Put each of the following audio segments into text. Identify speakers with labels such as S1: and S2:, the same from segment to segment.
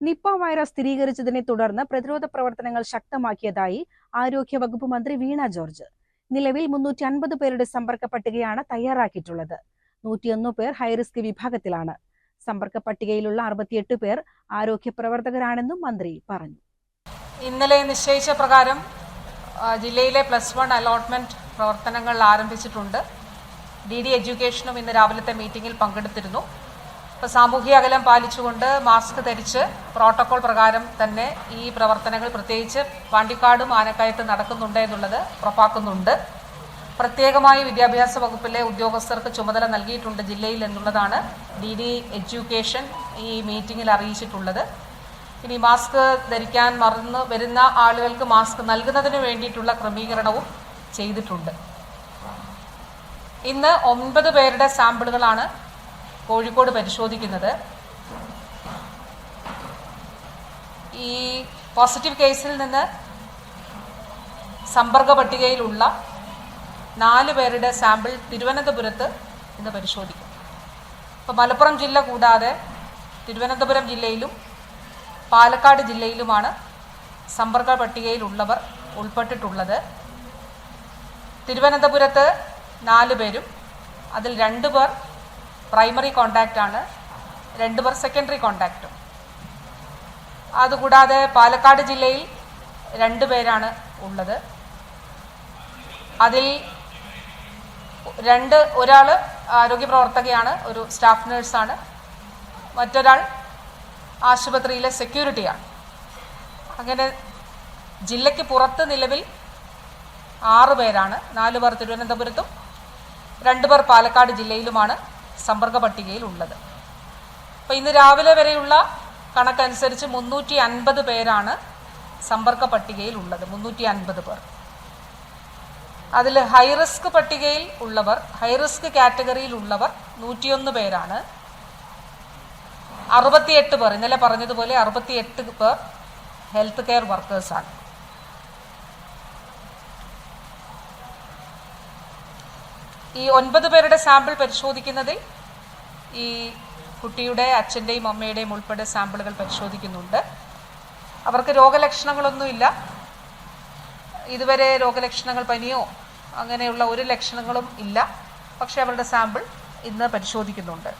S1: Nipah virus സ്ഥിരീകരിച്ചതിനെ തുടർന്ന് പ്രതിരോധ പ്രവർത്തനങ്ങൾ ശക്തമാക്കിയതായി ആരോഗ്യവകുപ്പ് മന്ത്രി വീണ ജോർജ്. നിലവിൽ 350 പേരുടെ സമ്പർക്ക പട്ടികയാണ് തയ്യാറാക്കിയിട്ടുള്ളത്. 101 പേർ ഹൈറിസ്ക് വിഭാഗത്തിലാണ്. സമ്പർക്ക പട്ടികയിലുള്ള 68 പേർ ആരോഗ്യ പ്രവർത്തകരാണെന്നും മന്ത്രി പറഞ്ഞു.
S2: ഇന്നലെ നിശ്ചയിച്ച പ്രകാരം ജില്ലയിലെ +1 അലോട്ട്മെന്റ് പ്രവർത്തനങ്ങൾ ആരംഭിച്ചിട്ടുണ്ട്. DD എഡ്യൂക്കേഷനും ഇന്ന് രാവിലത്തെ മീറ്റിംഗിൽ പങ്കെടുത്തിരുന്നു. ഇപ്പോൾ സാമൂഹിക അകലം പാലിച്ചുകൊണ്ട് മാസ്ക് ധരിച്ച് പ്രോട്ടോകോൾ പ്രകാരം തന്നെ ഈ പ്രവർത്തനങ്ങൾ പ്രത്യേകിച്ച് പാണ്ടിക്കാടും ആനക്കയത്ത് നടക്കുന്നുണ്ട് എന്നുള്ളത് ഉറപ്പാക്കുന്നുണ്ട്. പ്രത്യേകമായി വിദ്യാഭ്യാസ വകുപ്പിലെ ഉദ്യോഗസ്ഥർക്ക് ചുമതല നൽകിയിട്ടുണ്ട് ജില്ലയിൽ എന്നുള്ളതാണ് DD എഡ്യൂക്കേഷൻ ഈ മീറ്റിംഗിൽ അറിയിച്ചിട്ടുള്ളത്. ഇനി മാസ്ക് ധരിക്കാൻ മറന്നു വരുന്ന ആളുകൾക്ക് മാസ്ക് നൽകുന്നതിന് വേണ്ടിയിട്ടുള്ള ക്രമീകരണവും ചെയ്തിട്ടുണ്ട്. ഇന്ന് 9 പേരുടെ സാമ്പിളുകളാണ് കോഴിക്കോട് പരിശോധിക്കുന്നത്. ഈ പോസിറ്റീവ് കേസിൽ നിന്ന് സമ്പർക്ക പട്ടികയിലുള്ള 4 പേരുടെ സാമ്പിൾ തിരുവനന്തപുരത്ത് ഇന്ന് പരിശോധിക്കും. ഇപ്പോൾ മലപ്പുറം ജില്ല കൂടാതെ തിരുവനന്തപുരം ജില്ലയിലും പാലക്കാട് ജില്ലയിലുമാണ് സമ്പർക്ക പട്ടികയിലുള്ളവർ ഉൾപ്പെട്ടിട്ടുള്ളത്. തിരുവനന്തപുരത്ത് 4 പേരും, അതിൽ 2 പേർ പ്രൈമറി കോണ്ടാക്റ്റാണ്, 2 പേർ സെക്കൻഡറി കോണ്ടാക്റ്റും. അതുകൂടാതെ പാലക്കാട് ജില്ലയിൽ 2 പേരാണ് ഉള്ളത്. അതിൽ ഒരാൾ ആരോഗ്യ പ്രവർത്തകയാണ്, ഒരു സ്റ്റാഫ് നഴ്സാണ്, മറ്റൊരാൾ ആശുപത്രിയിലെ സെക്യൂരിറ്റിയാണ്. അങ്ങനെ ജില്ലയ്ക്ക് പുറത്ത് നിലവിൽ 6 പേരാണ്. 4 പേർ തിരുവനന്തപുരത്തും 2 പേർ പാലക്കാട് ജില്ലയിലുമാണ് സമ്പർക്ക പട്ടികയിൽ ഉള്ളത്. അപ്പോൾ ഇന്ന് രാവിലെ വരെയുള്ള കണക്കനുസരിച്ച് 350 പേരാണ് സമ്പർക്ക പട്ടികയിൽ ഉള്ളത്. 350 പേർ. അതിൽ ഹൈറിസ്ക് പട്ടികയിൽ ഉള്ളവർ, ഹൈറിസ്ക് കാറ്റഗറിയിൽ ഉള്ളവർ 101 പേരാണ്. 68 പേർ, ഇന്നലെ പറഞ്ഞതുപോലെ 68 പേർ ഹെൽത്ത് കെയർ വർക്കേഴ്സാണ്. ഈ 9 പേരുടെ സാമ്പിൾ പരിശോധിക്കുന്നതിൽ ഈ കുട്ടിയുടെ അച്ഛൻ്റെയും അമ്മയുടെയും ഉൾപ്പെടെ സാമ്പിളുകൾ പരിശോധിക്കുന്നുണ്ട്. അവർക്ക് രോഗലക്ഷണങ്ങളൊന്നുമില്ല. ഇതുവരെ രോഗലക്ഷണങ്ങൾ, പനിയോ അങ്ങനെയുള്ള ഒരു ലക്ഷണങ്ങളും ഇല്ല. പക്ഷേ അവരുടെ സാമ്പിൾ ഇന്ന് പരിശോധിക്കുന്നുണ്ട്.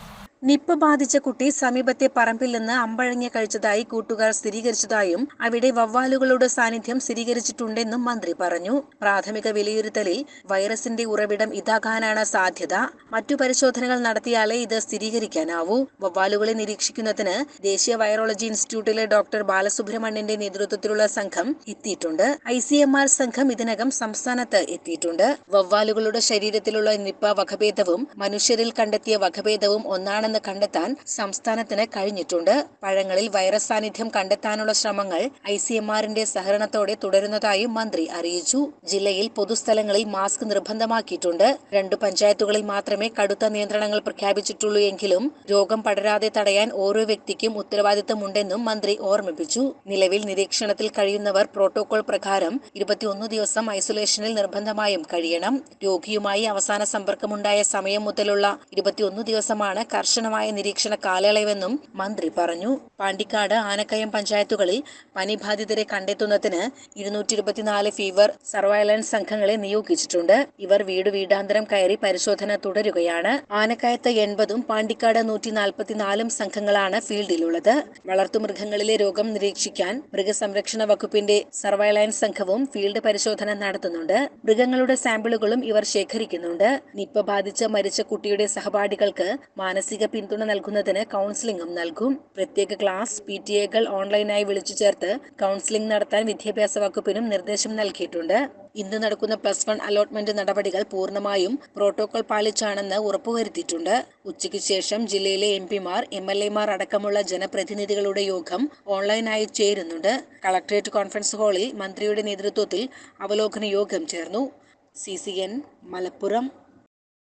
S1: നിപ്പ ബാധിച്ച കുട്ടി സമീപത്തെ പറമ്പിൽ നിന്ന് അമ്പഴങ്ങ കഴിച്ചതായി കൂട്ടുകാർ സ്ഥിരീകരിച്ചതായും അവിടെ വവ്വാലുകളുടെ സാന്നിധ്യം സ്ഥിരീകരിച്ചിട്ടുണ്ടെന്നും മന്ത്രി പറഞ്ഞു. പ്രാഥമിക വിലയിരുത്തലിൽ വൈറസിന്റെ ഉറവിടം ഇതാകാനാണ് സാധ്യത. മറ്റു പരിശോധനകൾ നടത്തിയാലേ ഇത് സ്ഥിരീകരിക്കാനാവൂ. വവ്വാലുകളെ നിരീക്ഷിക്കുന്നതിന് ദേശീയ വൈറോളജി ഇൻസ്റ്റിറ്റ്യൂട്ടിലെ ഡോക്ടർ ബാലസുബ്രഹ്മണ്യന്റെ നേതൃത്വത്തിലുള്ള സംഘം എത്തിയിട്ടുണ്ട്. ICMR സംഘം ഇതിനകം സംസ്ഥാനത്ത് എത്തിയിട്ടുണ്ട്. വവ്വാലുകളുടെ ശരീരത്തിലുള്ള നിപ്പ വകഭേദവും മനുഷ്യരിൽ കണ്ടെത്തിയ വകഭേദവും ഒന്നാണ് കണ്ടെത്താൻ സംസ്ഥാനത്തിന് കഴിഞ്ഞിട്ടുണ്ട്. പഴങ്ങളിൽ വൈറസ് സാന്നിധ്യം കണ്ടെത്താനുള്ള ശ്രമങ്ങൾ ICMRന്റെ സഹകരണത്തോടെ തുടരുന്നതായും മന്ത്രി അറിയിച്ചു. ജില്ലയിൽ പൊതുസ്ഥലങ്ങളിൽ മാസ്ക് നിർബന്ധമാക്കിയിട്ടുണ്ട്. 2 പഞ്ചായത്തുകളിൽ മാത്രമേ കടുത്ത നിയന്ത്രണങ്ങൾ പ്രഖ്യാപിച്ചിട്ടുള്ളൂ എങ്കിലും രോഗം പടരാതെ തടയാൻ ഓരോ വ്യക്തിക്കും ഉത്തരവാദിത്തമുണ്ടെന്നും മന്ത്രി ഓർമ്മിപ്പിച്ചു. നിലവിൽ നിരീക്ഷണത്തിൽ കഴിയുന്നവർ പ്രോട്ടോകോൾ പ്രകാരം 21 ദിവസം ഐസൊലേഷനിൽ നിർബന്ധമായും കഴിയണം. രോഗിയുമായി അവസാന സമ്പർക്കമുണ്ടായ സമയം മുതലുള്ള 21 ദിവസമാണ് കർശനമായ നിരീക്ഷണ കാലയളവെന്നും മന്ത്രി പറഞ്ഞു. പാണ്ടിക്കാട്, ആനക്കയം പഞ്ചായത്തുകളിൽ പനിബാധിതരെ കണ്ടെത്തുന്നതിന് 224 ഫീവർ സർവൈലൻസ് സംഘങ്ങളെ നിയോഗിച്ചിട്ടുണ്ട്. ഇവർ വീടാന്തരം കയറി പരിശോധന തുടരുകയാണ്. ആനക്കയത്ത് 80ഉം പാണ്ടിക്കാട് 144 സംഘങ്ങളാണ് ഫീൽഡിലുള്ളത്. വളർത്തുമൃഗങ്ങളിലെ രോഗം നിരീക്ഷിക്കാൻ മൃഗസംരക്ഷണ വകുപ്പിന്റെ സർവൈലൻസ് സംഘവും ഫീൽഡ് പരിശോധന നടത്തുന്നുണ്ട്. മൃഗങ്ങളുടെ സാമ്പിളുകളും ഇവർ ശേഖരിക്കുന്നുണ്ട്. നിപ്പ ബാധിച്ച് മരിച്ച കുട്ടിയുടെ സഹപാഠികൾക്ക് മാനസിക പിന്തുണ നൽകുന്നതിന് കൗൺസിലിംഗും നൽകും. പ്രത്യേക ക്ലാസ്, PTA-കൾ ഓൺലൈനായി വിളിച്ചു ചേർത്ത് കൗൺസിലിംഗ് നടത്താൻ വിദ്യാഭ്യാസ വകുപ്പിനും നിർദ്ദേശം നൽകിയിട്ടുണ്ട്. ഇന്ന് നടക്കുന്ന +1 അലോട്ട്മെന്റ് നടപടികൾ പൂർണ്ണമായും പ്രോട്ടോകോൾ പാലിച്ചാണെന്ന് ഉറപ്പുവരുത്തിയിട്ടുണ്ട്. ഉച്ചയ്ക്ക് ശേഷം ജില്ലയിലെ MP-മാർ, MLA-മാർ അടക്കമുള്ള ജനപ്രതിനിധികളുടെ യോഗം ഓൺലൈനായി ചേരുന്നുണ്ട്. കളക്ടറേറ്റ് കോൺഫറൻസ് ഹാളിൽ മന്ത്രിയുടെ നേതൃത്വത്തിൽ അവലോകന യോഗം ചേർന്നു. CCN മലപ്പുറം.